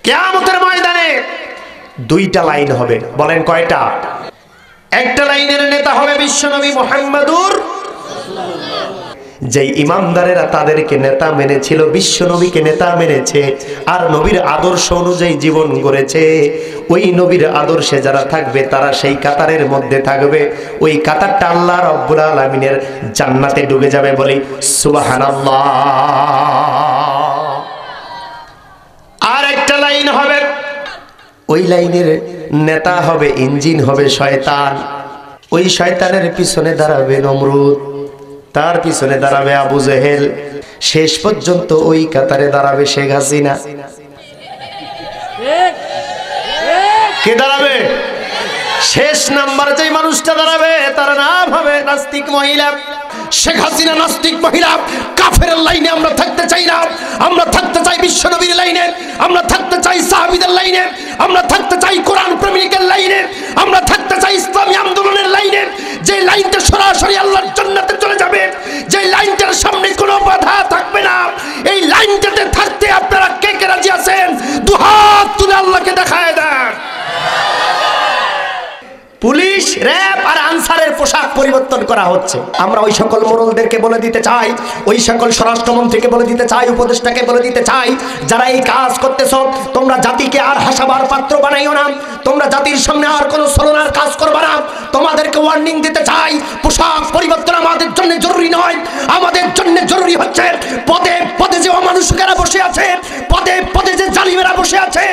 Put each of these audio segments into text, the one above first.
কিয়ামতের ময়দানে দুইটা লাইন হবে। বলেন কয়টা? একটা লাইনের নেতা হবে বিশ্বনবী মুহাম্মদুর। যে ইমানদারেরা তাদেরকে নেতা মেনেছিল, বিশ্বনবীকে নেতা মেনেছে, আর নবীর আদর্শ অনুযায়ী জীবন গড়েছে, ওই নবীর আদর্শে যারা থাকবে তারা সেই কাতারের মধ্যে থাকবে। ওই কাতারটা আল্লাহ রাব্বুল আলামিনের জান্নাতে ডুবে যাবে। বলি সুবহানাল্লাহ। আর একটা লাইন হবে, ওই লাইনের নেতা হবে, ইঞ্জিন হবে শয়তান। ওই শয়তানের পিছনে দাঁড়াবে নমরুদ, তার পিছনে দাঁড়াবে আবু জেহেল, শেষ পর্যন্ত ওই কাতারে দাঁড়াবে শেখ হাসিনা। কে দাঁড়াবে? শেষ নাম্বার যে মানুষটা দাঁড়াবে তার নাম হবে নাস্তিক মহিলা। শেখ হাসিনা নাস্তিক মহিলা। কাফের লাইনে আমরা থাকতে চাই না, আমরা থাকতে চাই বিশ্বনবীর লাইনে, আমরা থাকতে চাই সাহাবীদের লাইনে, আমরা থাকতে চাই কোরআন প্রেমিকের লাইনে, আমরা থাকতে চাই ইসলামী আন্দোলনের লাইনে, যে লাইনটা সরাসরি আল্লাহর জান্নাতে চলে যাবে, যে লাইনটার সামনে কোনো বাধা থাকবে না। এই লাইনটাতে থাকতে আপনারা কে কে রাজি আছেন? দুহাত তুলে আল্লাহকে দেখায় দেন। পুলিশ, র‍্যাব আর আনসারের পোশাক পরিবর্তন করা হচ্ছে। আমরা ওই সকল মোড়লদেরকে বলে দিতে চাই, ওই সকল স্বরাষ্ট্রমন্ত্রীকে বলে দিতে চাই, উপদেষ্টাকে বলে দিতে চাই, যারা এই কাজ করতেছ, তোমরা জাতিকে আর হাসাবার পাত্র বানাইও না, তোমরা জাতির সামনে আর কোনো ছলনার কাজ করবে না। তোমাদেরকে ওয়ার্নিং দিতে চাই, পোশাক পরিবর্তন আমাদের জন্য জরুরি নয়। আমাদের জন্য জরুরি হচ্ছে পদে পদে যে অমানুষকেরা বসে আছে, পদে পদে যে জালিমেরা বসে আছে,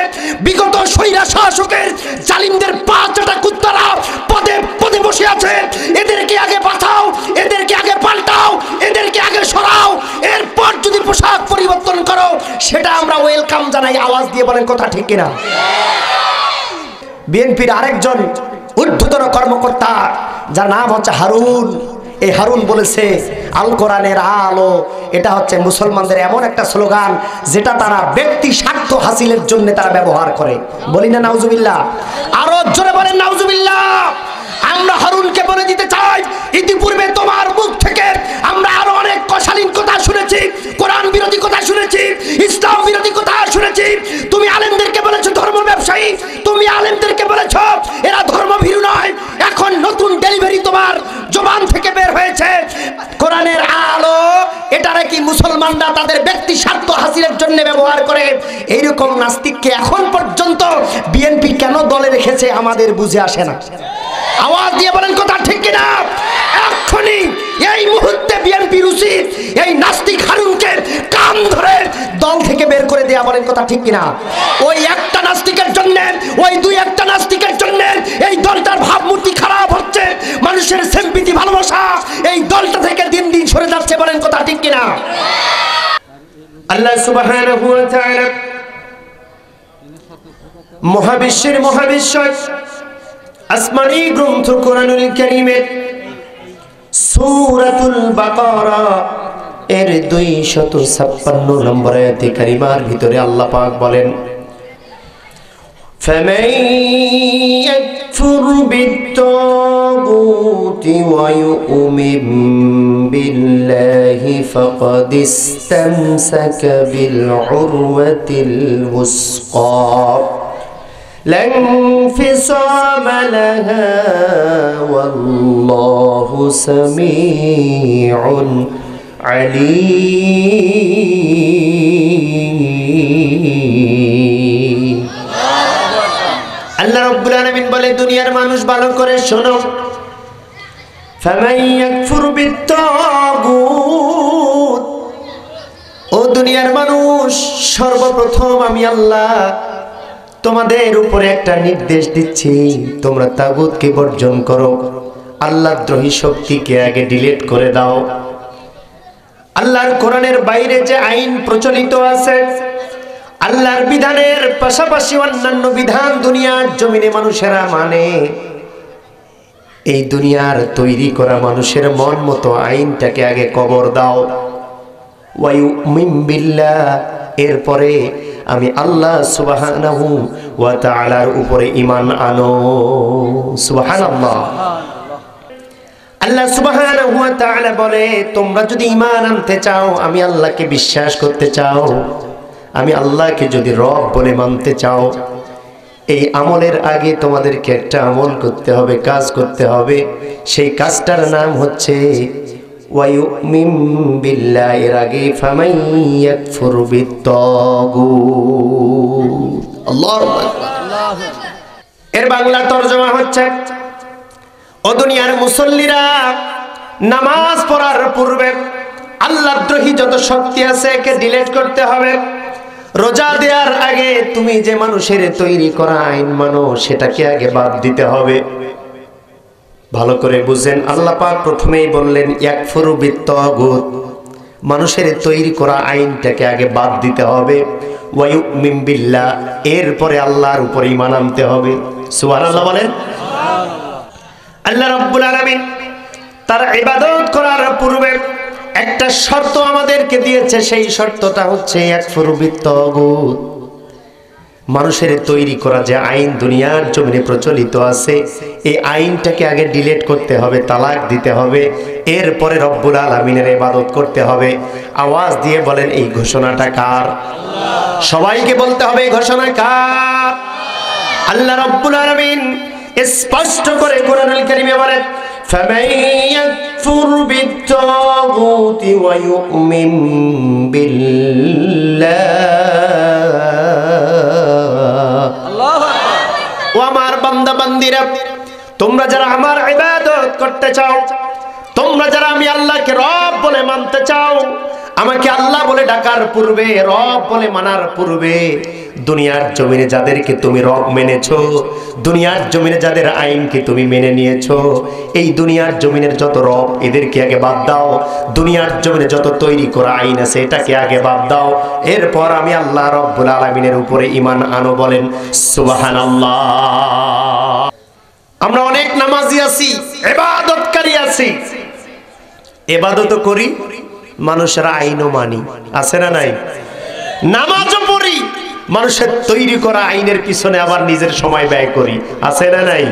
বিগত স্বৈরা শাসকের জালিমদের পা চাটা কুত্তারা পদে পদে বসে আছে। এদেরকে আগে বাঁচাও, এদেরকে আগে পাল্টাও, এদেরকে আগে সরাও, এরপর যদি পোশাক পরিবর্তন করো সেটা আমরা ওয়েলকাম জানাই। আওয়াজ দিয়ে বলেন কথা ঠিক কিনা? বিএনপির আরেকজন ঊর্ধ্বতন কর্মকর্তা যার নাম হচ্ছে হারুন, এই হারুন বলেছে আল কোরআনের আলো এটা হচ্ছে মুসলমানদের এমন একটা স্লোগান যেটা তারা ব্যক্তি স্বার্থ হাসিলের জন্য তারা ব্যবহার করে। বলি না নাউজুবিল্লাহ? আরো জোরে বলেন নাউজুবিল্লাহ। আমরা হারুনকে বলে দিতে চাই, ইতিপূর্বে তোমার মুখ থেকে আমরা আরো অনেক অশালীন কথা শুনেছি, কোরআন বিরোধী কথা শুনেছি, ইসলাম বিরোধী কথা শুনেছি। তুমি আলেমদেরকে বলেছো ধর্ম ব্যবসায়ী, তুমি আলেমদেরকে বলেছো এরা ধর্মভীরু নয়। এখন নতুন ডেলিভারি তোমার জবান থেকে বের হয়েছে, কোরআনের আলো এটা নাকি মুসলমানরা তাদের ব্যক্তি স্বার্থ হাসিলের জন্য ব্যবহার করে। এইরকম নাস্তিককে এখন পর্যন্ত বিএনপি কেন দলে রেখেছে আমাদের বুঝে আসে না। আওয়াজ দিয়ে বলেন কথা ঠিক কিনা? এখনই এই মুহূর্তে বিএনপির উচিত এই নাস্তিক হারুনকে কান ধরে দল থেকে বের করে দেয়া। বলেন কথা ঠিক কিনা? ওই একটা নাস্তিকের জন্য, ওই দুই একটা নাস্তিকের জন্য এই দলটার ভাবমূর্তি খারাপ হচ্ছে, মানুষের সিম্পিতি ভালোবাসা এই দলটা থেকে দিন দিন সরে যাচ্ছে। বলেন কথা ঠিক কিনা? আল্লাহ সুবহানাহু ওয়া তাআলা মহাবিশ্বের মহাবিশ্ব আসমানী গ্রন্থ কোরআনুল কারীমের সূরাতুল বাকারা এর 256 নম্বর আয়াতে কারিমার ভিতরে আল্লাহ পাক বলেন, ফামান ইয়াকফুর বিত্তাগুতি ওয়া ইউমিন বিল্লাহি ফাকাদ ইসতামসাকা বিল উরওয়াতিল ওয়াসকা لا انفصام لها والله سميع عليم। আল্লাহ রাব্বুল আলামিন বলে, দুনিয়ার মানুষ ভালো করে শোনো, ফামান ইয়াকফুর বিত্তাগুত, ও দুনিয়ার মানুষ, সর্বপ্রথম আমি আল্লাহ তোমাদের উপরে একটা নির্দেশ দিচ্ছি, তোমরা তাগুতকে বর্জন করো, আল্লাহর দ্রোহী শক্তিকে আগে ডিলিট করে দাও। আল্লাহর কোরআনের বাইরে যে আইন প্রচলিত আছে, আল্লাহর বিধানের পাশাপাশি অন্যান্য বিধান দুনিয়ার জমিনে মানুষেরা মানে, এই দুনিয়ার তৈরি করা মানুষের মন মতো আইনটাকে আগে কবর দাও। ওয়া ইউমিন বিল্লাহ, এরপরে আমি আল্লাহ সুবহানাহু ওয়া তাআলার উপরে ঈমান আনো। সুবহানাল্লাহ। আল্লাহ সুবহানাহু ওয়া তাআলা বলে, তোমরা যদি ঈমান আনতে চাও, আমি আল্লাহকে বিশ্বাস করতে চাও, আমি আল্লাহকে যদি রব বলে মানতে চাও, এই আমলের আগে তোমাদেরকে একটা আমল করতে হবে, কাজ করতে হবে। সেই কাজটার নাম হচ্ছে ওয়ায়ুমিন বিল্লাহি, এর আগে ফামান ইয়াকফুর বিত্তাগুত। আল্লাহু আকবার। এর বাংলা তরজমা হচ্ছে, ও দুনিয়ার মুসল্লিরা, নামাজ পড়ার পূর্বে আল্লাহদ্রোহী যত শক্তি আছে একে ডিলিট করতে হবে। রোজা দেওয়ার আগে তুমি যে মানুষের তৈরি করা আইন মানো, সেটাকে আগে বাদ দিতে হবে। ভালো করে বুঝেন, আল্লাহ পাক প্রথমেই বললেন ইয়াকফুরু বিত্তাগুত, মানুষের তৈরি করা আইনটাকে আগে বাদ দিতে হবে। ওয়ায়ুমিন বিল্লাহ, এরপরে আল্লাহর উপর ঈমান আনতে হবে। সুবহানাল্লাহ বলেন। আল্লাহ রাব্বুল আলামিন তার ইবাদত করার পূর্বে একটা শর্ত আমাদেরকে দিয়েছে, সেই শর্তটা হচ্ছে ইয়াকফুরু বিত্তাগুত, মানুষের তৈরি করা যে আইন দুনিয়ার জমিনে প্রচলিত আছে, এই আইনটাকে আগে ডিলিট করতে হবে, তালাক দিতে হবে, এরপরে রব্বুল আলামিনের ইবাদত করতে হবে। আওয়াজ দিয়ে বলেন, এই ঘোষণাটা কার? সবাইকে বলতে হবে, এই ঘোষণা কার? আল্লাহ রাব্বুল আলামিন স্পষ্ট করে কোরআনুল কারীমে বলেন, ফামান ইয়াকফুর বিত্তাগুতি ওয়া ইউমিন বিল্লাহ। ও আমার বান্দা বান্দিরা, তোমরা যারা আমার ইবাদত করতে চাও, তোমরা যারা আমি আল্লাহকে রব বলে মানতে চাও, আমাকে আল্লাহ বলে ডাকার পূর্বে, রব বলে মানার পূর্বে, দুনিয়ার জমিনে যাদেরকে তুমি রব মেনেছো, দুনিয়ার জমিনে যাদের আইনকে তুমি মেনে নিয়েছো, এই দুনিয়ার জমিনের যত রব, এদেরকে আগে বাদ দাও। দুনিয়ার জমিনে যত তৈরি করা আইন আছে, এটাকে আগে বাদ দাও। এরপর আমি আল্লাহ রব্বুল আলামিনের উপরে ঈমান আনো। বলেন সুবহানাল্লাহ। আমরা অনেক নামাজি আছি, ইবাদতকারী আছি, ইবাদতও করি, মানুষের আইনও মানি, আছে না নাই? নামাজও পড়ি, মানুষের তৈরি করা আইনের পিছনে আবার নিজের সময় ব্যয় করি, আছে না নাই?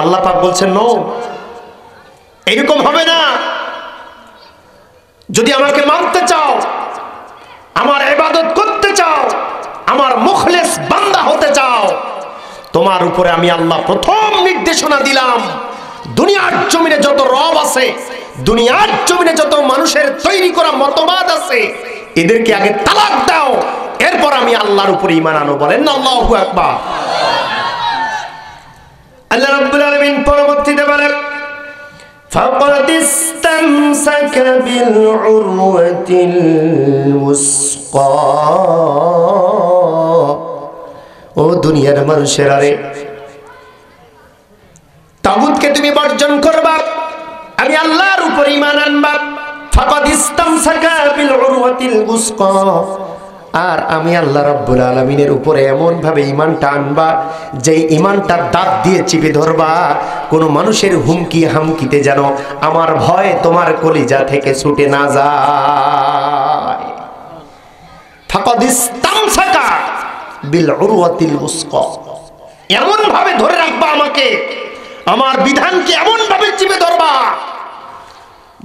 আল্লাহ পাক বলছেন নো, এরকম হবে না। যদি আমাকে মানতে চাও, আমার ইবাদত করতে চাও, আমার মুখলেস বান্দা হতে চাও, তোমার উপরে আমি আল্লাহ প্রথম নির্দেশনা দিলাম, দুনিয়ার জমিনে যত রব আছে, দুনিয়ার জমিনে যত মানুষের তৈরি করা মতবাদ আছে, এদেরকে আগে তালাক দাও, এরপর আমি আল্লাহর উপরে ঈমান আনো। বলেন না আল্লাহু আকবার। আল্লাহ রাব্বুল আলামিন পরবর্তীতে বলেন, ফাকাদ ইসতামসাকা বিল উরওয়াতিল উসকা। ও দুনিয়ার মানুষেরা রে, তাগুতকে তুমি বর্জন করবা, আমি আল্লাহর উপর ঈমান আনবা। ফাকাদ ইসতামসাকা বিল উরওয়াতিল উসকা, আর আমি আল্লাহ রাব্বুল আলামিনের উপরে এমন ভাবে ঈমানটা আনবা, যে ঈমানটার দাঁত দিয়ে চিপে ধরবা। কোন মানুষের হুমকি হামকিতে যেন আমার ভয় তোমার কলিজা থেকে ছুটে না যায়। ফাকাদ ইসতামসাকা বিল উরওয়াতিল উসকা, এমন ভাবে ধরে রাখবা আমাকে, আমার বিধানকে এমন ভাবে চিপে ধরবা,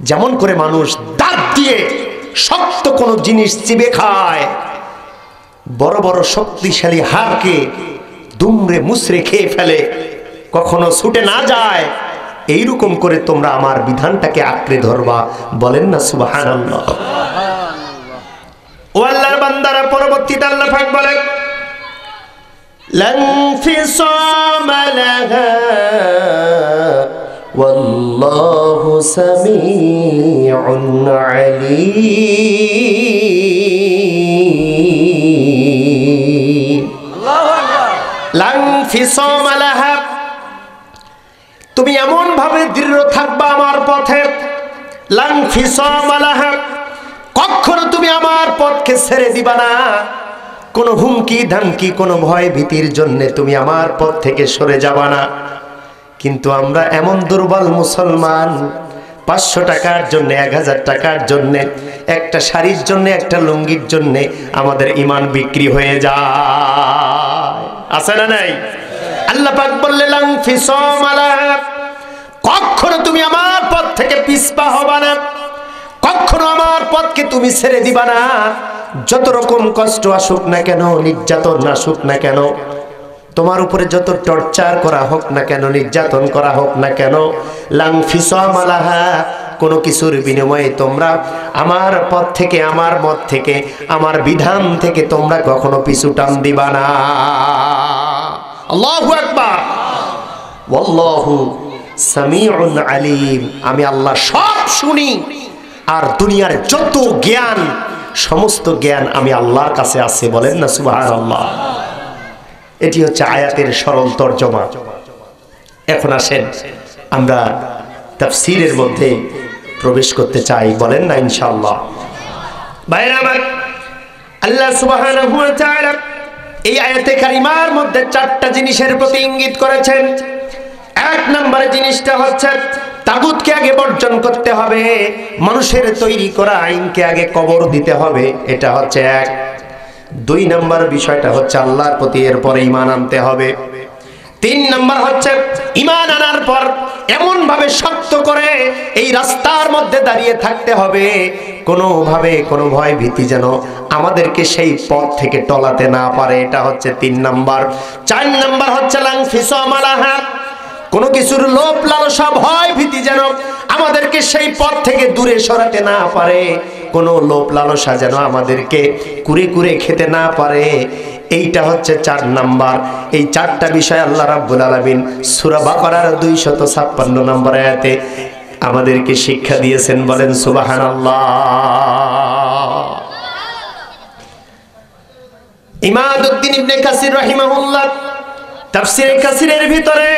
যেমন করে মানুষ দাঁত দিয়ে শক্ত কোন জিনিস চিবে খায়, বড় বড় শক্তিশালী হাড়কে দুমড়ে মুচড়ে খেয়ে ফেলে, কখনো ছুটে না যায়, এইরকম করে তোমরা আমার বিধানটাকে আঁকড়ে ধরবা। বলেন না সুবহানাল্লাহ। ও আল্লাহর বান্দারা, পরবর্তীতে আল্লাহ পাক বলেন, লান ফিসামা লাহা ওয়াল্লাহু সামিউন আলীম। আল্লাহু আকবার। লান ফিসামা লাহা, তুমি এমন ভাবে দৃঢ় থাকবা আমার পথে, লান ফিসামা লাহা, কখনো তুমি আমার পথকে ছেড়ে দিবা না। কোনো হুমকি ধামকি, কোনো ভয় ভীতির জন্য তুমি আমার পথ থেকে সরে যাবা না। কিন্তু আমরা এমন দুর্বল মুসলমান, 500 টাকার জন্য, 1000 টাকার জন্য, একটা শাড়ির জন্য, একটা লুঙ্গির জন্য আমাদের ঈমান বিক্রি হয়ে যায়, আছে না নাই? আল্লাহ পাক বললেন লান ফিসামা লাহা, কখনো তুমি আমার পথ থেকে পিছপা হবা না, কখনো আমার পথকে তুমি ছেড়ে দিবা না। যত রকম কষ্ট আসুক না কেন, নির্যাতন আসুক না কেন, তোমার উপরে যত টর্চার করা হোক না কেন, নির্যাতন করা হোক না কেন, লাং ফিসামালাহা, কোনো কিছুর বিনিময়ে তোমরা আমার পথ থেকে, আমার মত থেকে, আমার বিধান থেকে তোমরা কখনো পিছু টান দিবা না। আল্লাহু আকবার। ওয়াল্লাহু সামিউন আলিম, আমি আল্লাহ সব শুনি। আর দুনিয়ার যত জ্ঞান, সমস্ত জ্ঞান আমি আল্লাহর কাছে আছে। বলেন না সুবহানাল্লাহ। এটি হচ্ছে আয়াতের সরল তরজমা। এখন আসেন আমরা তাফসীরের মধ্যে প্রবেশ করতে চাই। বলেন না ইনশাআল্লাহ। ভাইরা আমার, আল্লাহ সুবহানাহু ওয়া তাআলা এই আয়াতে কারিমার মধ্যে চারটা জিনিসের প্রতি ইঙ্গিত করেছেন। এক নম্বরে জিনিসটা হচ্ছে তাগুতকে আগে বর্জন করতে হবে, মানুষের তৈরি করা আইনকে আগে কবর দিতে হবে, এটা হচ্ছে এক। দুই নম্বর বিষয়টা হচ্ছে আল্লাহর প্রতি এরপরে ঈমান আনতে হবে। তিন নম্বর হচ্ছে ঈমান আনার পর এমন ভাবে শক্ত করে এই রাস্তার মধ্যে দাঁড়িয়ে থাকতে হবে, কোনোভাবে কোনো ভয় ভীতি যেন আমাদেরকে সেই পথ থেকে টলাতে না পারে, এটা হচ্ছে তিন নম্বর। চার নম্বর হচ্ছে লাং ফিসামালাহা, কোনো কিছুর লোভ লালসা ভয় ভীতি যেন আমাদেরকে সেই পথ থেকে দূরে সরাতে না পারে, কোনো লোভ লালসা যেন আমাদেরকে কুরে কুরে খেতে না পারে, এইটা হচ্ছে চার নাম্বার। এই চারটা বিষয় আল্লাহ রাব্বুল আলামিন সূরা বাকারার 256 নম্বর আয়াতে আমাদেরকে শিক্ষা দিয়েছেন। বলেন সুবহানাল্লাহ। ইমাদউদ্দিন ইবনে কাসির রাহিমাহুল্লাহ তাফসীরে কাসিরের ভিতরে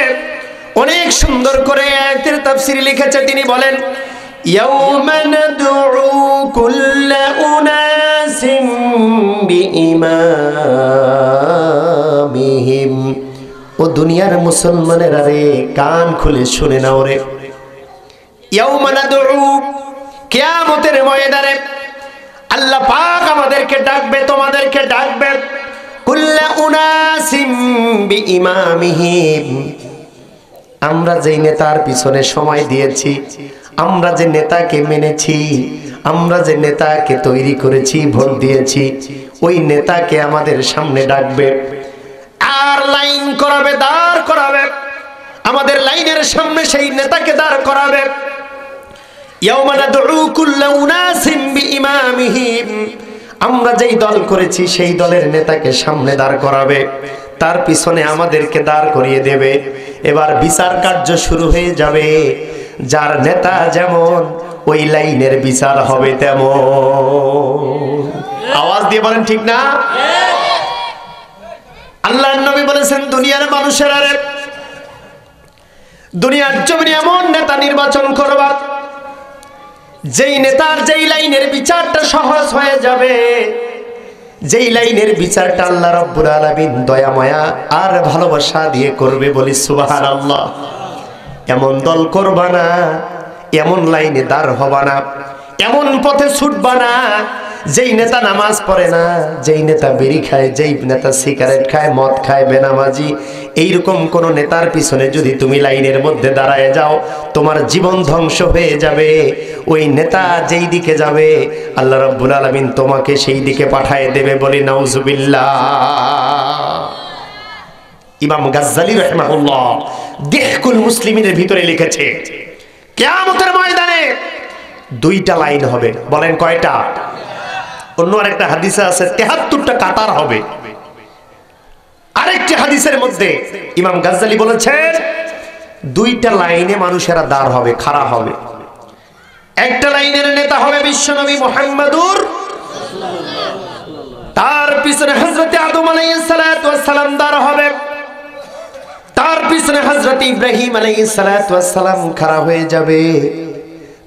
অনেক সুন্দর করে আয়াতের তাফসীর লিখেছে। তিনি বলেন, ইয়াউমা নাদউ কুল্লা উনাসিম বিইমামিহিম। ও দুনিয়ার মুসলমানেরা রে, কান খুলে শুনে নাও রে। ইয়াউমা নাদউ, কিয়ামতের ময়দানে আল্লাহ পাক আমাদেরকে ডাকবে, তোমাদেরকে ডাকবে, কুল্লা উনাসিম বিইমামিহিম। আমরা যেই নেতার পিছনে সময় দিয়েছি, আমরা যে নেতাকে মেনেছি, আমরা যে নেতাকে তৈরি করেছি, ভোট দিয়েছি, ওই নেতাকে আমাদের সামনে ডাকবে আর লাইন করাবে, দাঁড় করাবে, আমাদের লাইনের সামনে সেই নেতাকে দাঁড় করাবে। ইয়াউমা নাদউ কুল্লা উনাসিম বিইমামিহিম, আমরা যেই দল করেছি সেই দলের নেতাকে সামনে দাঁড় করাবে, তার পিছনে আমাদেরকে দাঁড় করিয়ে দেবে। এবার বিচার কার্য শুরু হয়ে যাবে। যার নেতা যেমন, ওই লাইনের বিচার হবে তেমন। আওয়াজ দিয়ে বলেন ঠিক না? আল্লাহর নবী বলেছেন, দুনিয়ার মানুষেরা রে, দুনিয়ার জমিনে এমন নেতা নির্বাচন করবা যেই নেতার যেই লাইনের বিচারটা সহজ হয়ে যাবে, যেই লাইনের বিচারটা আল্লাহ রাব্বুল আলামিন দয়া মায়া আর ভালোবাসা দিয়ে করবে। বলি সুবহানাল্লাহ। এমন দল করবা না, এমন লাইনে দাঁড় হবা না, এমন পথে ছুটবা না যেই নেতা নামাজ পড়ে না, যেই নেতা বিড়ি খায়, যেই নেতা সিগারেট খায়, মদ খায়, বেনামাজি, এইরকম কোন নেতার পিছনে যদি তুমি লাইনের মধ্যে দাঁড়ায় যাও, তোমার জীবন ধ্বংস হয়ে যাবে। ওই নেতা যেই দিকে যাবে আল্লাহ রাব্বুল আলামিন তোমাকে সেই দিকে পাঠিয়ে দেবে। বলি নাউজুবিল্লাহ। ইমাম গাজ্জালী রাহিমাহুল্লাহ দিহকুল মুসলিমিনের ভিতরে লিখেছে, কিয়ামতের ময়দানে দুইটা লাইন হবে। বলেন কয়টা? অন্য আরেকটা হাদিসে আছে 73টা কাতার হবে। আরেকটি হাদিসের মধ্যে ইমাম গাজ্জালী বলেছেন, দুইটা লাইনে মানুষেরা দাঁড় হবে, খাড়া হবে। একটা লাইনের নেতা হবে বিশ্বনবী মুহাম্মদুর, তার পিছনে হযরত আদম আলাইহিস সালাতু ওয়াস সালাম দাঁড় হবে, তার পিছনে হযরত ইব্রাহিম আলাইহিস সালাতু ওয়াস সালাম খাড়া হয়ে যাবে,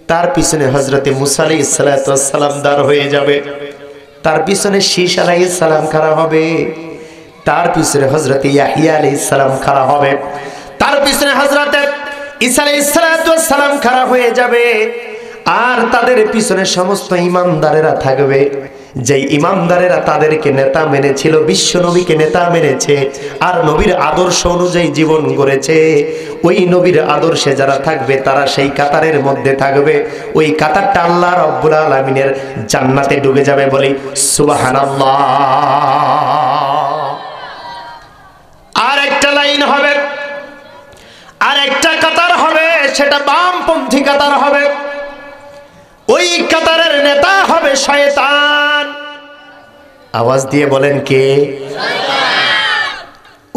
তার পিছনে হযরত মুসা আলাইহিস সালাতু ওয়াস সালাম দাঁড় হয়ে যাবে, তার পিছনে শীশ আলাইহিস সালাম খাড়া হবে, তার পিছনে হযরত ইয়াহইয়া আলাইহিস সালাম খাড়া হবে, তার পিছনে হযরত ঈসা আলাইহিস সালাতু ওয়াস সালাম খাড়া হয়ে যাবে, আর তাদের পিছনে সমস্ত ঈমানদারেরা থাকবে। যেই ইমানদারেরা তাদেরকে নেতা মেনেছিল, বিশ্ব নবীকে নেতা মেনেছে আর নবীর আদর্শ অনুযায়ী জীবন গড়েছে, ওই নবীর আদর্শে যারা থাকবে তারা সেই কাতারের মধ্যে থাকবে। ওই কাতারটা আল্লাহ রাব্বুল আলামিনের জান্নাতে ডুবে যাবে। বলি সুবহানাল্লাহ। আর একটা লাইন হবে, আর একটা কাতার হবে, সেটা বামপন্থী কাতার হবে। ওই কাতারের নেতা হবে শয়তান। আওয়াজ দিয়ে বলেন কে?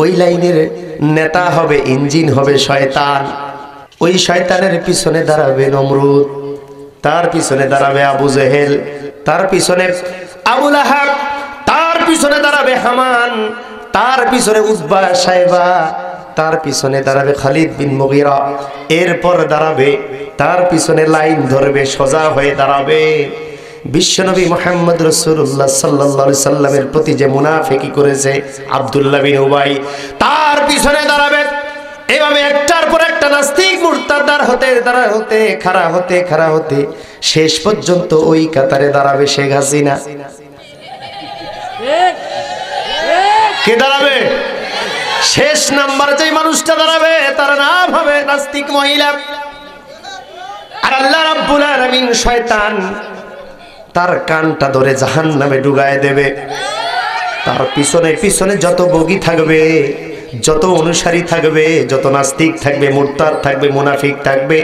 ওই লাইনের নেতা হবে, ইঞ্জিন হবে শয়তান। ওই শয়তানের পিছনে দাঁড়াবে নমরুদ, তার পিছনে দাঁড়াবে আবু জেহেল, তার পিছনে আবু লাহাব, তার পিছনে দাঁড়াবে হামান, তার পিছনে উতবা সাইবা, তার পিছনে দাঁড়াবে খালিদ বিন মুগীরা, এরপর দাঁড়াবে তার পিছনে লাইন ধরবে, সোজা হয়ে দাঁড়াবে বিশ্বনবী মুহাম্মদ রাসূলুল্লাহ সাল্লাল্লাহু আলাইহি সাল্লামের প্রতি যে মুনাফিকি করেছে আব্দুল্লাহ বিন উবাই, তার পিছনে দাঁড়াবে। এভাবে একটার পর একটা নাস্তিক মুরতাদ খাড়া হতে শেষ পর্যন্ত ওই কাতারে দাঁড়াবে শেখ হাসিনা। কে দাঁড়াবে? শেষ নাম্বার যে মানুষটা দাঁড়াবে তার নাম হবে নাস্তিক মহিলা। আর আল্লাহ রাব্বুল আলামিন শয়তান তার কানটা ধরে জাহান্নামে ডুবায় দেবে। তার পিছনে পিছনে যত বগী থাকবে, যত অনুসারী থাকবে, যত নাস্তিক থাকবে, মুরতাদ থাকবে, মুনাফিক থাকবে,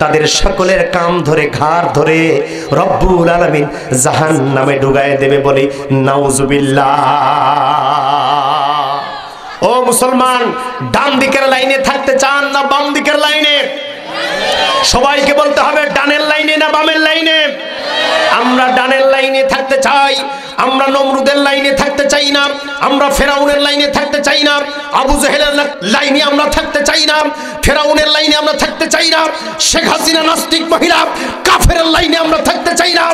তাদের সকলের কাম ধরে ঘাড় ধরে রব্বুল আলামিন জাহান্নামে ডুবায় দেবে। বলি নাউজুবিল্লাহ। ও মুসলমান, ডান দিকের লাইনে থাকতে চান না বাম দিকের লাইনে? সবাইকে বলতে হবে ডানের লাইনে না বামের লাইনে? আমরা ডানের লাইনে থাকতে চাই। আমরা নমরুদের লাইনে থাকতে চাই না, আমরা ফেরাউনের লাইনে থাকতে চাই না, আবু জেহেলের লাইনে আমরা থাকতে চাই না, ফেরাউনের লাইনে আমরা থাকতে চাই না, শেখ হাসিনা নাস্তিক মহিলা কাফেরের লাইনে আমরা থাকতে চাই না।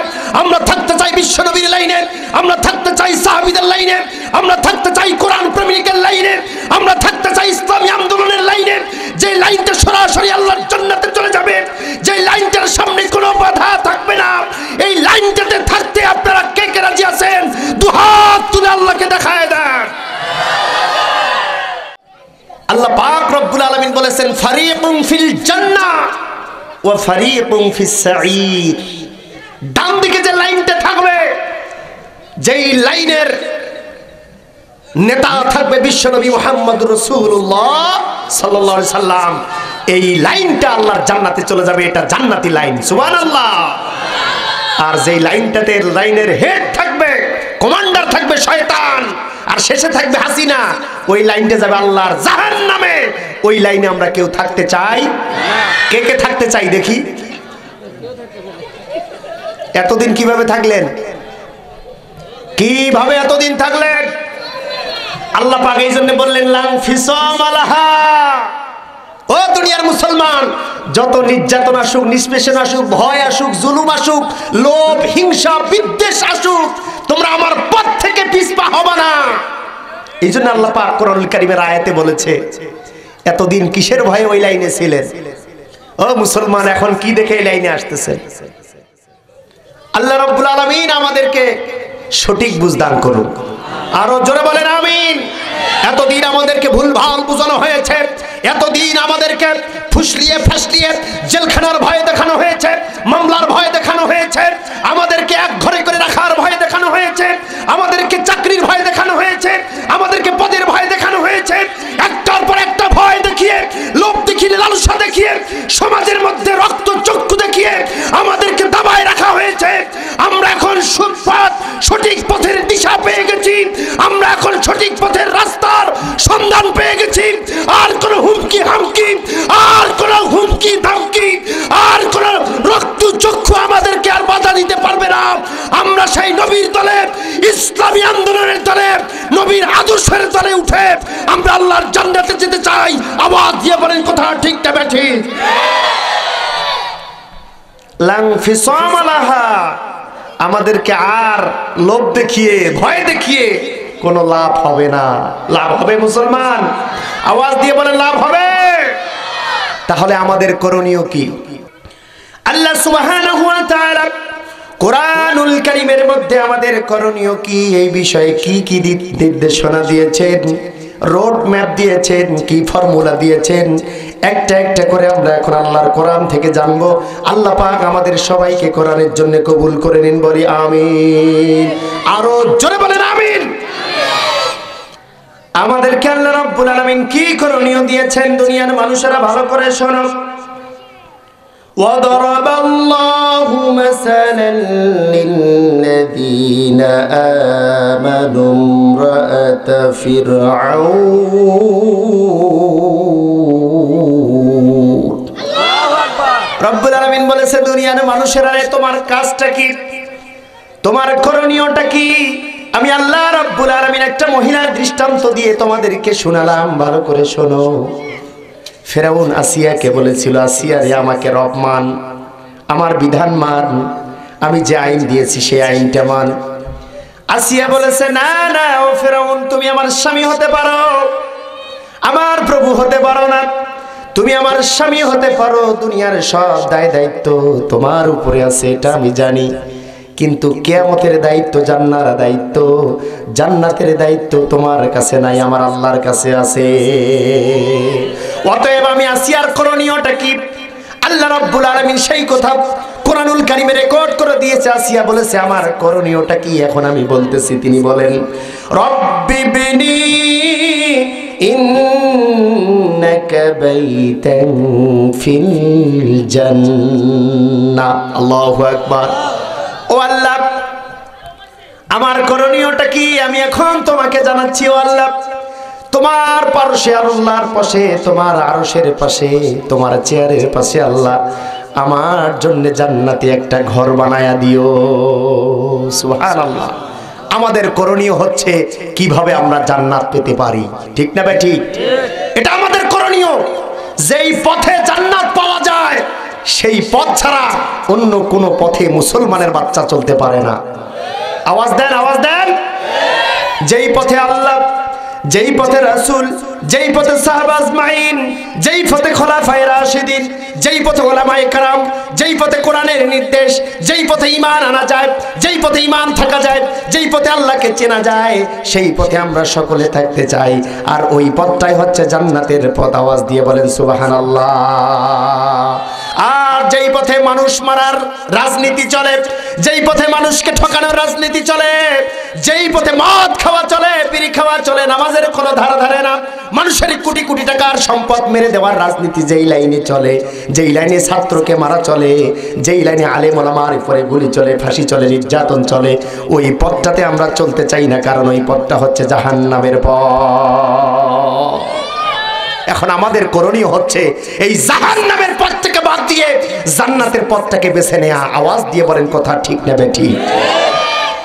আমরা থাকতে চাই বিশ্বনবীর লাইনে, আমরা থাকতে চাই সাহাবীদের লাইনে, আমরা থাকতে চাই কোরআন প্রেমিকের লাইনে, আমরা থাকতে চাই ইসলামী আন্দোলনের লাইনে, যে লাইনটা সরাসরি আল্লাহর জান্নাতে চলে যাবে, যে লাইনটার সামনে কোনো বাধা থাকবে না। এই লাইনটাতে থাকতে আপনারা কে কে রাজি আছেন? দুহাত তুলে আল্লাহকে দেখায় দেন। আল্লাহ পাক রব্বুল আলামিন বলেছেন ফারিকুন ফিল জান্নাহ ওয়া ফারিকুন ফিস সাঈর। ডান দিকে যে লাইনটা থাকবে, যেই লাইনের নেতা থাকবে বিশ্বনবী মুহাম্মদুর রাসূলুল্লাহ সাল্লাল্লাহু আলাইহি সাল্লাম, এই লাইনটা আল্লাহর জান্নাতে চলে যাবে। এটা জান্নাতি লাইন, সুবহানাল্লাহ। আর যেই লাইনটাতে লাইনের হেড থাকবে, কমান্ডার থাকবে শয়তান, আর শেষে থাকবে হাসিনা, ওই লাইনটা যাবে আল্লাহর জাহান্নামে। ওই লাইনে আমরা কেউ থাকতে চাই? কে কে থাকতে চাই দেখি? এতদিন কিভাবে থাকলেন? কিভাবে এতদিন থাকলেন? আল্লাহ পাক এই জন্য বললেন লাং ফিসাম আলাহা। ও দুনিয়ার মুসলমান, যত নির্যাতন আসুক, নিষ্পেষণ আসুক, ভয় আসুক, জুলুম আসুক, লোভ, হিংসা, বিদ্বেষ আসুক, তোমরা আমার পথ থেকে পিছপা হবে না। এই জন্য আল্লাহ পাক কোরআনুল কারীমের আয়াতে বলেছে, এতদিন কিসের ভয়ে ওই লাইনে ছিলেন? ও মুসলমান, এখন কি দেখে এই লাইনে আসতেছেন? আল্লাহ রাব্বুল আলামিন আমাদেরকে সঠিক বুঝ দান করুন। আরো জোরে বলেন আমিন। এতদিন আমাদেরকে ভুলভাল বোঝানো হয়েছে, এতদিন আমাদেরকে ফুসলিয়ে ফাসলিয়ে জেলখানার ভয় দেখানো হয়েছে, মামলার ভয় দেখানো হয়েছে, আমাদেরকে এক ঘরে করে রাখার ভয় দেখানো হয়েছে, আমাদেরকে চাকরির ভয় দেখানো হয়েছে, আমাদেরকে পদের ভয় দেখানো হয়েছে। একটার পর একটা ভয় দেখিয়ে, লোভ দেখিয়ে, লালসা দেখিয়ে, সমাজের মধ্যে রক্ত চক্ষু দেখিয়ে আমাদেরকে দাবায় রাখা হয়েছে। আমরা এখন সৎপথ, সঠিক পথের দিশা পেয়ে গেছি, আমরা এখন সঠিক পথের রাস্তার সন্ধান পেয়ে গেছি। আর কোন হুমকি হামকি, আর কোন হুমকি ধামকি, আর কোন রক্ত চক্ষু আমাদেরকে আর বাধা দিতে পারবে না। আমরা সেই নবীর দলে, ইসলামী আন্দোলনের দলে, নবীর আদর্শের দলে উঠে আমরা আল্লাহর জান্নাতে যেতে চাই। আওয়াজ দিয়ে বলেন কথা ঠিক না বেঠিক? লাং ফিসাম আলাহা। আমাদেরকে আর লোভ দেখিয়ে, ভয় দেখিয়ে কোনো লাভ হবে না। লাভ হবে মুসলমান? আওয়াজ দিয়ে বলেন লাভ হবে। তাহলে আমাদের করণীয় কি? আল্লাহ সুবহানাহু ওয়া তাআলা কোরআনুল কারীমের মধ্যে আমাদের করণীয় কি, এই বিষয়ে কি কি নির্দেশনা দিয়েছেন, রোড ম্যাপ দিয়েছেন, কি ফর্মুলা দিয়েছেন, একটা একটা করে আমরা এখন আল্লাহর কোরআন থেকে জানবো। আল্লাহ পাক আমাদের সবাইকে কোরআনের জন্য কবুল করে নিন, বলি আমিন। আরো জোরে বলেন আমিন। আমাদেরকে আল্লাহ রাব্বুল আলামিন কি করণীয় দিয়েছেন দুনিয়ার মানুষেরা ভালো করে শোনো। وضرب الله مثلا للذين آمنوا امرأة فرعون। রব্বুল আলামিন বলেছে দুনিয়ার মানুষেরা তোমার কাজটা কি, তোমার করণীয়টা কি। আমি আল্লাহ রাব্বুল আলামিন একটা মহিলার দৃষ্টান্ত দিয়ে তোমাদেরকে শোনালাম, ভালো করে শোনো। ফেরাউন আসিয়াকে বলেছিল, আসিয়া রে আমাকে রব মান, আমার বিধান মান, আমি যে আইন দিয়েছি সেই আইনটা মান। আসিয়া বলেছে না না ও ফেরাউন, তুমি আমার স্বামী হতে পারো, আমার প্রভু হতে পারো না। তুমি আমার স্বামী হতে পারো, দুনিয়ার সব দায় দায়িত্ব তোমার উপরে আছে, এটা আমি জানি, কিন্তু কিয়ামতের দায়িত্ব, জান্নাতের দায়িত্ব, জান্নাতের দায়িত্ব তোমার কাছে নাই, আমার আল্লাহর কাছে আছে। অতএব আমি আসিয়ার করণীয়টা কি, আল্লাহ রাব্বুল আলামিন সেই কথা কোরআনুল কারীমে রেকর্ড করে দিয়েছে। আসিয়া বলেছে আমার করণীয়টা কি, এখন আমি বলতেছি। তিনি বলেন রব্বি বিনি ইন্নাকা বাইতান ফিল জান্নাহ। আল্লাহু আকবার। ও আল্লাহ, আমার করণীয়টা কি আমি এখন তোমাকে জানাচ্ছি। ও আল্লাহ, তোমার পাশে, আল্লাহর পাশে, তোমার আরশের পাশে, তোমার চেয়ারের পাশে আল্লাহ আমার জন্য জান্নাতে একটা ঘর বানায়া দিও। সুবহানাল্লাহ। আমাদের করণীয় হচ্ছে কিভাবে আমরা জান্নাত পেতে পারি, ঠিক না ভাই? ঠিক, এটা আমাদের করণীয়। যেই পথে জান্নাত পাওয়া যায় সেই পথ ছাড়া অন্য কোনো পথে মুসলমানের বাচ্চা চলতে পারে না। আওয়াজ দেন, আওয়াজ দেন। যেই পথে আল্লাহ, যেই পথে রাসূল, যেই পথে সাহাবা আজমাইন, যেই পথে খোলাফায়ে রাশিদিন, যেই পথে উলামায়ে কেরাম, যেই পথে কোরআনের নির্দেশ, যেই পথে ঈমান আনা যায়, যেই পথে ঈমান থাকা যায়, যেই পথে আল্লাহকে চেনা যায়, সেই পথে আমরা সকলে থাকতে চাই। আর ওই পথটাই হচ্ছে জান্নাতের পথ। আওয়াজ দিয়ে বলেন সুবহানাল্লাহ। আর যেই পথে মানুষ মারার রাজনীতি চলে, যেই পথে মানুষকে ঠকানোর রাজনীতি চলে, যেই পথে মদ খাওয়া চলে, বিড়ি খাওয়া চলে, নামাজের কোনো ধারা ধারে না, মানুষের কোটি কোটি টাকার সম্পদ মেরে দেওয়ার রাজনীতি যেই লাইনে চলে, যেই লাইনে ছাত্রকে মারা চলে, যেই লাইনে আলেম ওলামার উপরে গুলি চলে, ফাঁসি চলে, নির্যাতন চলে, ওই পথটাতে আমরা চলতে চাই না, কারণ ওই পথটা হচ্ছে জাহান্নামের পথ। এখন আমাদের করণীয় হচ্ছে এই জাহান্নামের পথ থেকে বাদ দিয়ে জান্নাতের পথটাকে বেছে নেওয়া। আওয়াজ দিয়ে বলেন কথা ঠিক না বেঠি?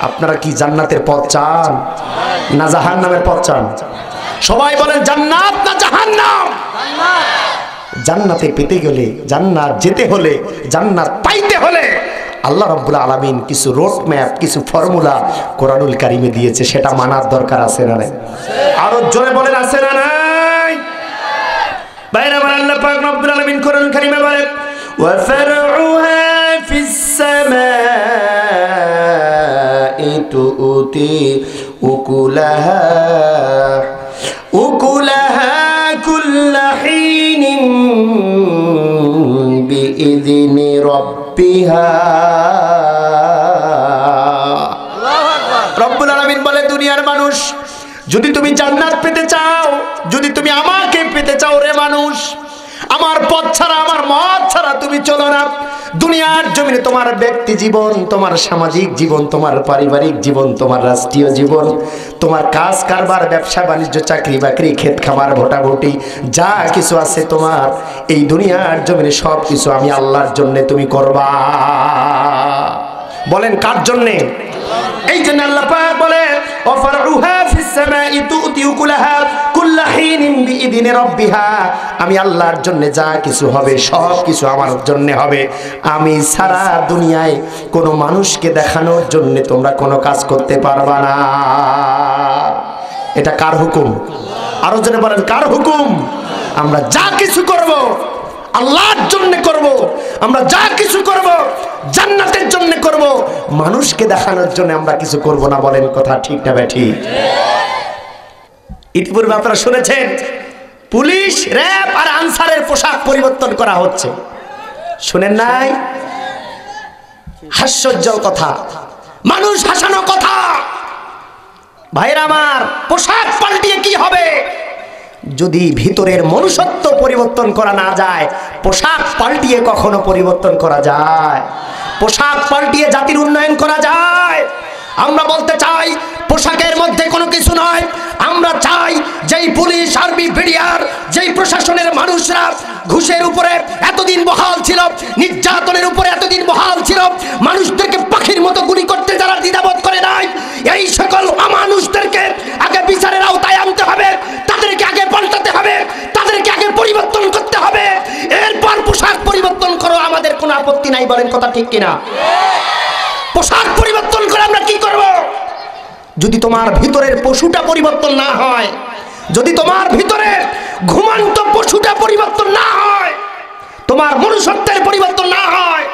আপনারা কি জান্নাতের পথ চান না জাহান্নামের পথ চান? সবাই বলেন জান্নাত না জাহান্নাম? জান্নাতে পেতে গেলে, জান্নাত যেতে হলে, জান্নাত পাইতে হলে আল্লাহ রাব্বুল আলামিন কিছু রোড ম্যাপ, কিছু ফর্মুলা কোরআনুল কারীমে দিয়েছে, সেটা মানার দরকার আছে না নাই? আরো জোরে বলেন আছে না নাই? বাইরে আমার আল্লাহ পাক রব্বুল আলামিন কোরআনুল কারীমে বলে ওয়া ফারউহা ফিস সামাই তুতি উকুলাহা কুল্লা হিনিন বিইذনি রাব্বিহা। রব্বুল আলামিন বলে দুনিয়ার মানুষ, যদি তুমি জান্নাত পেতে চাও, যদি তুমি আমাকে পেতে চাও রে মানুষ, আমার পথ ছাড়া, আমার মত ছাড়া তুমি চলো না। দুনিয়ার জমিনে তোমার ব্যক্তি জীবন, তোমার সামাজিক জীবন, তোমার পারিবারিক জীবন, তোমার রাষ্ট্রীয় জীবন, তোমার কাজ কারবার, ব্যবসা বাণিজ্য, চাকরি বাকরি, ক্ষেত খামার, ভোটাভুটি, যা কিছু আছে তোমার এই দুনিয়ার জমিনে সব কিছু আমি আল্লাহর জন্য তুমি করবা। বলেন কার জন্যে? এই জন্য আল্লাহ পাক বলে ওয়াফারউহা ফিস সামাই তুতি উকুলাহা কুল্লা হিনিন বিইذনি রাব্বিহা। আমি আল্লাহর জন্য যা কিছু হবে সব কিছু আমার জন্য হবে। আমি সারা দুনিয়ায় কোনো মানুষকে দেখানোর জন্য তোমরা কোনো কাজ করতে পারবা না। এটা কার হুকুম? আরো জোরে বলেন কার হুকুম? আমরা যা কিছু করব আল্লাহর জন্য করব, আমরা যা কিছু করব জান্নাতের জন্য করব, মানুষকে দেখানোর জন্য আমরা কিছু করব না। বলেন কথা ঠিক না ঠিক? ইতিপূর্বে আপনারা শুনেছেন পুলিশ, র‍্যাব আর আনসারের পোশাক পরিবর্তন করা হচ্ছে, শুনেন নাই? হাস্যোজ্জ্বল কথা, মানুষ হাসানো কথা। ভাইরা আমার, পোশাক পাল্টিয়ে কি হবে যদি ভিতরের মনুষ্যত্ব পরিবর্তন করা না যায়? পোশাক পাল্টিয়ে কখনো পরিবর্তন করা যায়? পোশাক পাল্টিয়ে জাতির উন্নয়ন করা যায়? আমরা বলতে চাই পোশাকের মধ্যে কোনো কিছু নয়। আমরা চাই যেই পুলিশ, আর্মি, বিডিআর, যেই প্রশাসনের মানুষরা ঘুষের উপরে এতদিন বহাল ছিল, নির্যাতনের উপরে এতদিন বহাল ছিল, মানুষদেরকে পাখির মতো গুলি করতে যারা দ্বিধাবোধ করে নাই, এই সকল অমানুষদেরকে আগে বিচারের আওতায় আনতে হবে, তাদেরকে আগে পাল্টাতে হবে, তাদেরকে আগে পরিবর্তন করতে হবে, এরপর পোশাক পরিবর্তন করো, আমাদের কোনো আপত্তি নাই। বলেন কথা ঠিক কিনা? পোশাক পরিবর্তন করে আমরা কি করব? যদি তোমার ভিতরের পশুটা পরিবর্তন না হয়, যদি তোমার ভিতরে ঘুমন্ত পশুটা পরিবর্তন না হয়, তোমার মনুষ্যত্বের পরিবর্তন না হয়,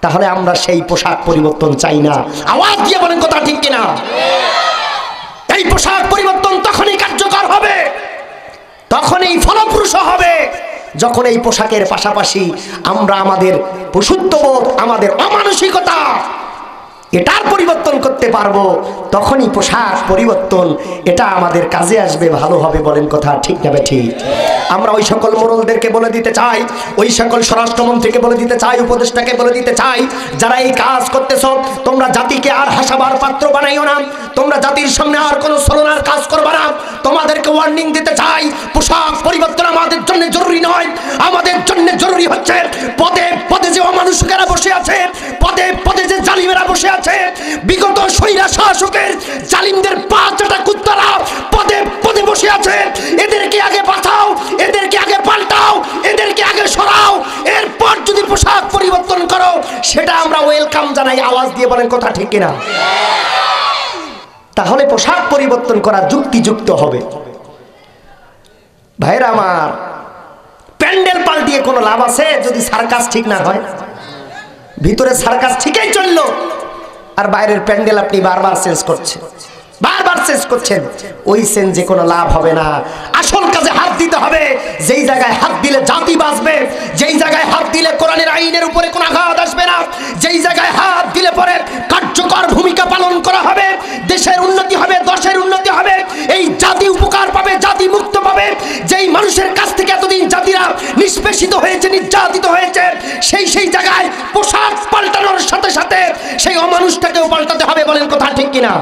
তাহলে আমরা সেই পোশাক পরিবর্তন চাই না। আওয়াজ দিয়ে বলেন কথা ঠিক কিনা? এই পোশাক পরিবর্তন তখনই কার্যকর হবে, তখনই ফলপ্রসূ হবে, যখন এই পোশাকের পাশাপাশি আমরা আমাদের পশুত্ববোধ, আমাদের অমানসিকতা, এটার পরিবর্তন করতে পারবো। তখনই পোশাক পরিবর্তন এটা আমাদের কাজে আসবে, ভালো হবে। বলেন কথা ঠিক না ঠিক? আমরা ওই সকল মোড়লদেরকে বলে দিতে চাই, ওই সকল স্বরাষ্ট্রমন্ত্রীকে বলে দিতে চাই, উপদেষ্টাকে বলে দিতে চাই, যারা এই কাজ করতেছ, তোমরা জাতিকে আর হাসাবার পাত্র বানাইও না, তোমরা জাতির সামনে আর কোনো ছলনার কাজ করবে না। তোমাদেরকে ওয়ার্নিং দিতে চাই, পোশাক পরিবর্তন আমাদের জন্য জরুরি নয়। আমাদের জন্য জরুরি হচ্ছে পদে পদে যে অমানুষেরা বসে আছে, পদে পদে যে জালিমেরা বসে আছে, বিগত স্বৈরা শাসকের জালিমদের পা চাটা কুত্তারা পদে পদে বসে আছে, এদেরকে আগে বাঁচাও, এদেরকে আগে পাল্টাও, এদেরকে আগে সরাও, এরপর যদি পোশাক পরিবর্তন করো, সেটা আমরা ওয়েলকাম জানাই। আওয়াজ দিয়ে বলেন কথা ঠিক কিনা? তাহলে পোশাক পরিবর্তন করা যুক্তিযুক্ত হবে। ভাইরা আমার, প্যান্ডেল পাল্টিয়ে কোনো লাভ আছে যদি সার্কাস ঠিক না হয়? ভিতরে সার্কাস ঠিকই চললো, আর বাইরের প্যান্ডেল আপনি বারবার চেঞ্জ করছেন, বারবার চেঞ্জ করছেন, ওই চেঞ্জে কোনো লাভ হবে না। আসল কাজে হাত দিতে হবে। যেই জায়গায় হাত দিলে জাতি বাঁচবে, যেই জায়গায় হাত দিলে কোরআনের আইনের উপরে কোনো আঘাত আসবে না, যেই জায়গায় হাত দিলে পরে কার্যকর ভূমিকা পালন করা হবে, দেশের উন্নতি হবে, দশের উন্নতি হবে, এই জাতি উপকার পাবে, জাতি মুক্ত পাবে। যেই মানুষের কাছ থেকে এতদিন জাতিরা নিষ্পেষিত হয়েছে, নির্যাতিত হয়েছে, সেই জায়গায় পোশাক পাল্টানোর সাথে সাথে সেই অমানুষটাকেও পাল্টাতে হবে। বলেন কথা ঠিক কিনা?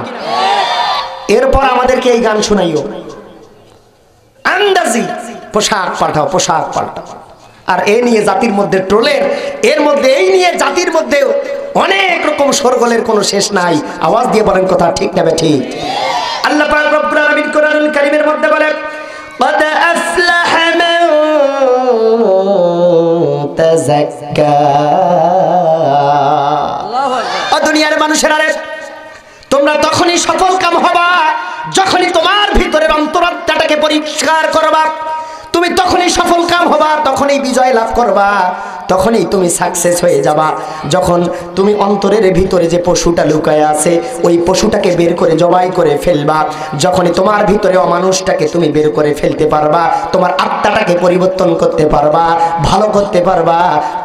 এরপর আমাদেরকে এই গান শোনাইও, আন্দাজি পোশাক পাল্টাও, পোশাক পাল্টাও। আর এ নিয়ে জাতির মধ্যে ট্রোলের, এর মধ্যে এই নিয়ে জাতির মধ্যে অনেক রকম শোরগোলের কোনো শেষ নাই। আওয়াজ দিয়ে বলেন কথা ঠিক না ঠিক? আল্লাহ পাক রব্বুল আলামিন কোরআনুল কারীমের মধ্যে বলেন, قد أفلح من تزكى। দুনিয়ার মানুষেরা, তোমরা তখনই সফল কাম হবা যখনই তোমার ভিতরের অন্তরাত্মাটাকে পরিষ্কার করবা। তুমি তখনই সফল কাম হবা, তখনই বিজয় লাভ করবা, তখনই তুমি সাকসেস হয়ে যাবা যখন তুমি অন্তরের ভিতরে যে পশুটা লুকায় আছে ওই পশুটাকে বের করে জবাই করে ফেলবা। যখনই তোমার ভিতরে অমানুষটাকে তুমি বের করে ফেলতে পারবা, তোমার আত্মাটাকে পরিবর্তন করতে পারবা, ভালো করতে পারবা,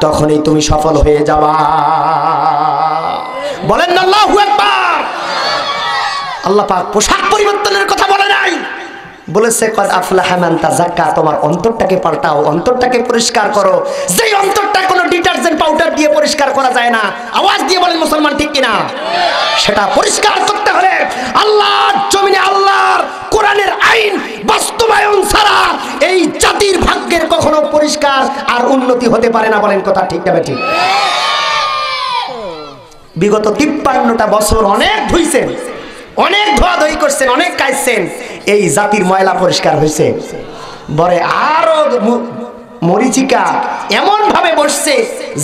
তখনই তুমি সফল হয়ে যাবা। বলেন না আল্লাহু আকবার। আল্লাহ পাক পোশাক পরিবর্তনের কথা বলে নাই, বলেছে কদ আফলাহা মান তাযাক্কা। তোমার অন্তরটাকে পাল্টাও, অন্তরটাকে পরিষ্কার করো। যেই অন্তরটা কোনো ডিটারজেন্ট পাউডার দিয়ে পরিষ্কার করা যায় না। আওয়াজ দিয়ে বলেন মুসলমান ঠিক কিনা? সেটা পরিষ্কার করতে হলে আল্লাহর জমিনে আল্লাহর কোরআনের আইন বাস্তবায়ন ছাড়া এই জাতির ভাগ্যের কখনো পরিষ্কার আর উন্নতি হতে পারে না। বলেন কথা ঠিক না ঠিক? বিগত 53টা বছর অনেক ধুইছেন, অনেক ধোয়াধুয়ি করছেন, অনেক কাইছেন, এই জাতির ময়লা পরিষ্কার হয়েছে। বরে আরো মরিচিকা এমন ভাবে বসছে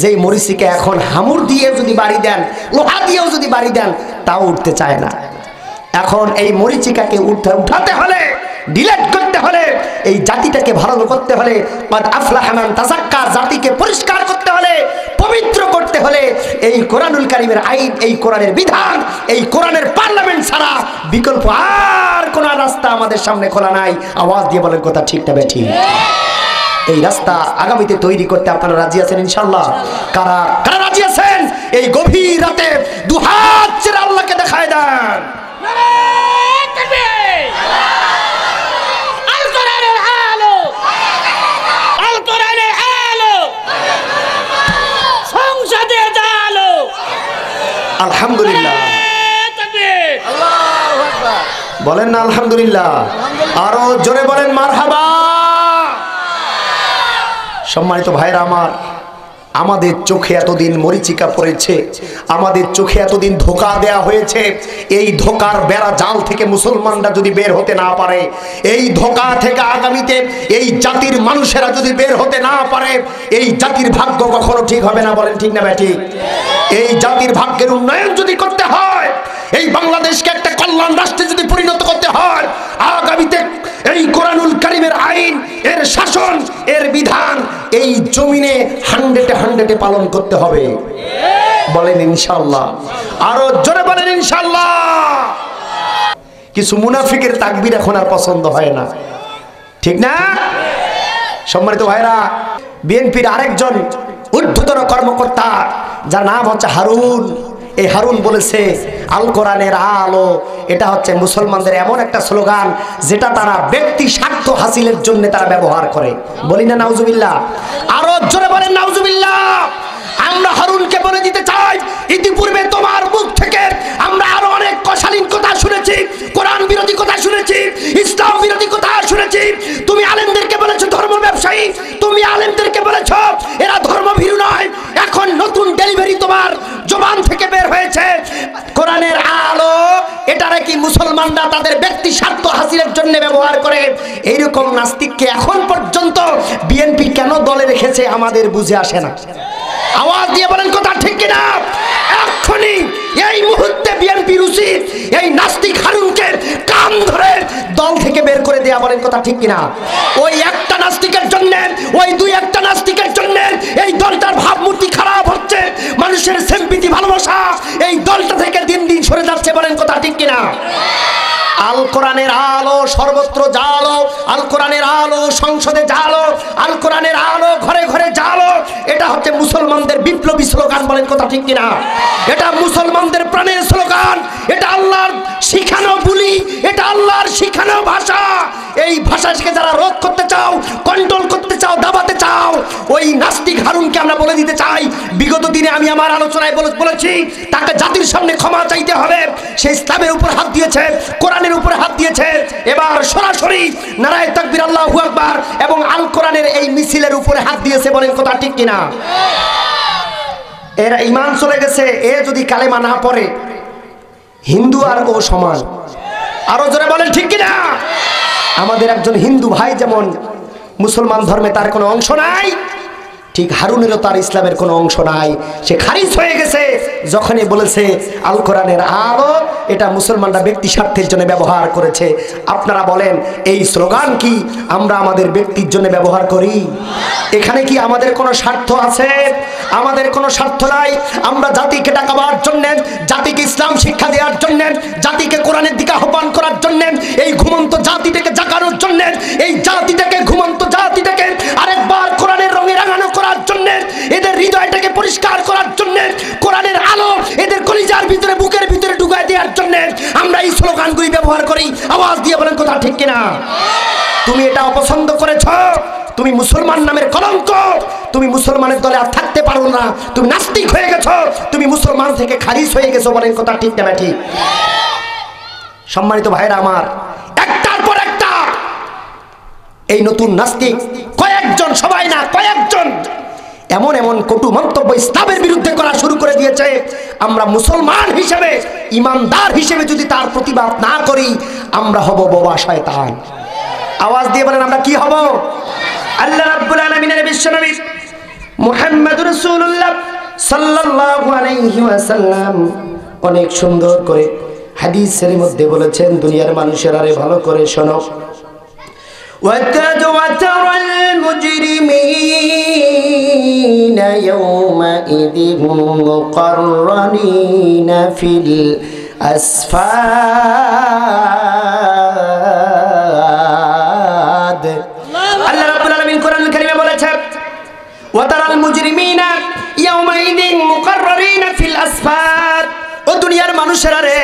যে মরিচিকা এখন হামুর দিয়ে যদি বাড়ি দেন, লোহা দিয়েও যদি বাড়ি দেন, তাও উঠতে চায় না। এখন এই মরিচিকাকে উঠাতে হলে, ডিলেট করতে হলে এই জাতিটাকে ভালো করতে হলে, কাদ আফলাহা মান তাযাক্কা, জাতিকে পরিষ্কার করতে হলে, পবিত্র করতে হলে এই কোরআনুল কারীমের আইন, এই কোরআনের বিধান, এই কোরআনের পার্লামেন্ট ছাড়া বিকল্প আর কোন রাস্তা আমাদের সামনে খোলা নাই। আওয়াজ দিয়ে বলেন কথা ঠিক না বেঠিক? এই রাস্তা আগামীতে তৈরি করতে আপনারা রাজি আছেন ইনশাআল্লাহ? কারা কারা রাজি আছেন? এই গভীর রাতে দুহাত ছেড়ে আল্লাহকে দেখায় দেন। নারে তাকবীর! আল কোরআনের আলো, আল কোরআনের আলো, সংসদে আলো। আলহামদুলিল্লাহ, নারে তাকবীর! আল্লাহু আকবার! বলেন না আলহামদুলিল্লাহ? আরো জোরে বলেন মারহাবা। সম্মানিত ভাইরা আমার, আমাদের চোখে এতদিন মরিচিকা পড়েছে, আমাদের চোখে এতদিন ধোঁকা দেয়া হয়েছে। এই ধোঁকার বেড়া জাল থেকে মুসলমানরা যদি বের হতে না পারে, এই ধোঁকা থেকে আগামীতে এই জাতির মানুষেরা যদি বের হতে না পারে, এই জাতির ভাগ্য কখনো ঠিক হবে না। বলেন ঠিক না বেঠিক? এই জাতির ভাগ্যের উন্নয়ন যদি করতে হয়, এই বাংলাদেশকে একটা কল্যাণ রাষ্ট্রে যদি পরিণত করতে হয়, আগামীতে এই কোরআনুল কারীমের আইন, এর শাসন, এর বিধান এই জমিনে 100-100 পালন করতে হবে। বলেন ইনশাআল্লাহ? আরো জোরে বলেন ইনশাআল্লাহ। কিছু মুনাফিকের তাকবীর এখন আর পছন্দ হয় না, ঠিক না? সম্মানিত ভাইরা, বিএনপির আরেকজন ঊর্ধ্বতন কর্মকর্তা, যার নাম হচ্ছে হারুন, এই হারুন বলেছে আল কোরআনের আলো এটা হচ্ছে মুসলমানদের এমন একটা স্লোগান যেটা তারা ব্যক্তি স্বার্থ হাসিলের জন্য তারা ব্যবহার করে। বলি না নাউজুবিল্লাহ? আরো জোরে বলেন নাউজুবিল্লাহ। আমরা হারুনকে বলে দিতে চাই, ইতিপূর্বে তোমার মুখ থেকে আমরা আরো অনেক অশালীন কথা শুনেছি, কোরআন বিরোধী কথা শুনেছি, ইসলাম বিরোধী কথা শুনেছি। তুমি আলেমদেরকে বলেছো ধর্ম ব্যবসায়ী, তুমি আলেমদেরকে বলেছো এরা ধর্মভীরু নয়। এখন নতুন ডেলিভারি তোমার জবান থেকে বের হয়েছে, কোরআনের আলো এটা নাকি মুসলমানরা তাদের ব্যক্তি স্বার্থ হাসিলের জন্য ব্যবহার করে। এইরকম নাস্তিককে এখন পর্যন্ত বিএনপি কেন দলে রেখেছে আমাদের বুঝে আসে না। আওয়াজ দিয়ে বলেন কথা ঠিক কিনা? এখনই এই মুহূর্তে বিএনপির উচিত এই নাস্তিক হারুনকে কান ধরে দল থেকে বের করে দেয়া। বলেন কথা ঠিক কিনা? ওই একটা নাস্তিকের জন্য, ওই দুই একটা নাস্তিকের জন্য এই দলটার ভাবমূর্তি খারাপ হচ্ছে, মানুষের সিম্পিতি ভালোবাসা এই দলটা থেকে দিন দিন সরে যাচ্ছে। বলেন কথা ঠিক কিনা? আল কোরআনের আলো সর্বত্র জালো, আল কোরআনের আলো সংসদে জালো, আল কোরআনের আলো ঘরে ঘরে জালো। এটা হচ্ছে মুসলমানদের বিপ্লবী স্লোগান। বলেন কথা ঠিক কিনা? এটা মুসলমানদের প্রাণের স্লোগান, এটা আল্লাহর শিখানো বুলি, এটা আল্লাহর শিখানো ভাষা। এই ভাষাকে যারা রোধ করতে চাও, কন্ট্রোল করতে চাও, দাবাতে চাও, ওই নাস্তিক হারুনকে আমরা বলে দিতে চাই, বিগত দিনে আমি আমার আলোচনায় বলেছি তাকে জাতির সামনে ক্ষমা চাইতে হবে। সে ইসলামের উপর হাত দিয়েছে, কোরআনের উপর হাত দিয়েছে, এবার সরাসরি নারায়ে তাকবীর আল্লাহু আকবার এবং আল কোরআনের এই মিছিলের উপরে হাত দিয়েছে। বলেন কথা ঠিক কিনা? এর ঈমান চলে গেছে। এ যদি কালেমা না পড়ে, হিন্দু আর ও সমান। আরো জোরে বলেন ঠিক কিনা? আমাদের একজন হিন্দু ভাই যেমন মুসলমান ধর্মে তার কোনো অংশ নাই, ঠিক হারুনেরও তার ইসলামের কোনো অংশ নাই। সে খারিজ হয়ে গেছে যখনই বলেছে আল কোরআনের আলো এটা মুসলমানরা ব্যক্তি স্বার্থের জন্য ব্যবহার করেছে। আপনারা বলেন এই স্লোগান কি আমরা আমাদের ব্যক্তির জন্য ব্যবহার করি? এখানে কি আমাদের কোনো স্বার্থ আছে? আমাদের কোনো স্বার্থ নাই। আমরা জাতিকে ডাকাবার জন্য, জাতিকে ইসলাম শিক্ষা দেওয়ার জন্য, জাতিকে কোরআনের দিকে আহ্বান করার জন্য, এই ঘুমন্ত জাতিটাকে জাগানোর জন্য, এই জাতিটাকে ঘুমন্ত জাতিটাকে আরেকবার কোরআনের রঙে রাঙানো করার জন্য, এদের হৃদয়টাকে পরিষ্কার করার জন্য, কোরআনের আলো এদের কলিজার ভিতরে বুকের ভিতরে ঢুকায় দেওয়ার জন্য আমরা এই স্লোগানগুলি ব্যবহার করি। আওয়াজ দিয়ে বলেন কথা ঠিক কিনা? তুমি এটা অপছন্দ করেছ, তুমি মুসলমান নামের কলঙ্ক, তুমি মুসলমানের দলে আর থাকতে পারো না, তুমি নাস্তিক হয়ে গেছো, তুমি মুসলমান থেকে খারিজ হয়ে গেছো। বলেন কথা ঠিক না ঠিক? সম্মানিত ভাইরা আমার, একটার পর একটা এই নতুন নাস্তিক কয়েকজন, সবাই না কয়েকজন, এমন এমন কটু মন্তব্য ইসলামের বিরুদ্ধে করা শুরু করে দিয়েছে। আমরা মুসলমান হিসেবে, ইমানদার হিসেবে যদি তার প্রতিবাদ না করি, আমরা হব বোবা শয়তান। আওয়াজ দিয়ে বলেন আমরা কি হব? আল্লাহ রাব্বুল আলামিনের বিশ্বনবী মুহাম্মদুর রাসূলুল্লাহ সাল্লাল্লাহু আলাইহি ওয়াসাল্লাম অনেক সুন্দর করে হাদিসের মধ্যে বলেছেন, দুনিয়ার মানুষেরা রে ভালো করে শোনো, وترى المجرمين يومئذ مقرنين في الأصفاد আল্লাহ রাব্বুল আলামিন কোরআনুল কারীমে বলেছেন ওয়াতারাল মুজরিমিনা ইয়াওমাইদিন মুকাররারিনা ফিল আসফাদ। ও দুনিয়ার মানুষেরা রে,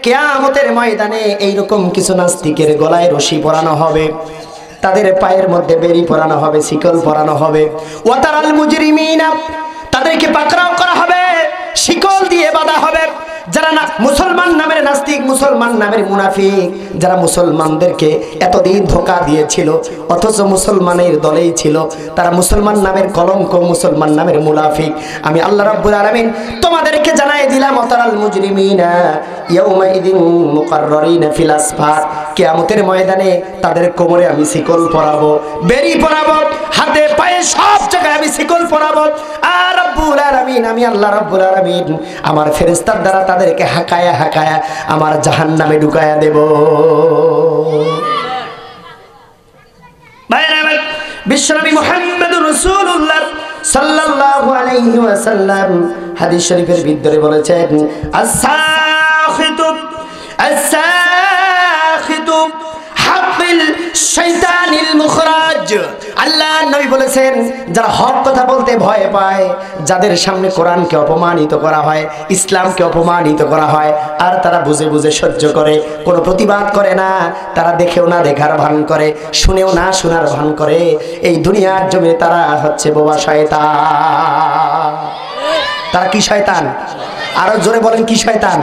কিয়ামতের ময়দানে এইরকম কিছু নাস্তিকের গলায় রশি পরানো হবে, তাদের পায়ের মধ্যে বেড়ি পরানো হবে, শিকল পরানো হবে। ওয়াতারাল মুজরিমিনা, তাদেরকে পাকড়াও করা হবে, শিকল দিয়ে বাঁধা হবে। যারা না মুসলমান নামের নাস্তিক, মুসলমান নামের মুনাফিক, যারা মুসলমানদেরকে এতদিন ধোঁকা দিয়েছিল অথচ মুসলমানের দলেই ছিল, তারা মুসলমান নামের কলঙ্ক, মুসলমান নামের মুনাফিক। আমি আল্লাহ রাব্বুল আলামিন তোমাদেরকে জানাই দিলাম ওয়াতারাল মুজরিমিনা ইয়াউমাইদিন মুকাররারিনা ফিল আসফার। কিয়ামতের ময়দানে তাদের কোমরে আমি শিকল পরাবো, বেড়ি পরাবো, হাতে পায়ে সব জায়গায় আমি শিকল পরাবো। আর রাব্বুল আলামিন, আমি আল্লাহ রাব্বুল আলামিন আমার ফেরেশতার দ্বারা তাদেরকে হাকায়া হাকায়া আমার জাহান্নামে ঢুকায়া দেব। বিশ্বনবী মুহাম্মদুর রাসূলুল্লাহ সাল্লাল্লাহু আলাইহি ওয়াসাল্লাম হাদিস শরীফের ভিতরে বলেছেন, আস-সাখিতু হাবিল শাইতানিল মুখরাজ। আল্লাহ নবী বলেছেন, যারা হক কথা বলতে ভয় পায়, যাদের সামনে কোরআনকে অপমানিত করা হয়, ইসলামকে অপমানিত করা হয়, আর তারা বুঝে বুঝে সহ্য করে, কোনো প্রতিবাদ করে না, তারা দেখেও না দেখার ভান করে, শুনেও না শোনার ভান করে, এই দুনিয়ার জমিনে তারা হচ্ছে বোবা শয়তান। তারা কি শয়তান? আরো জোরে বলেন, কি শয়তান?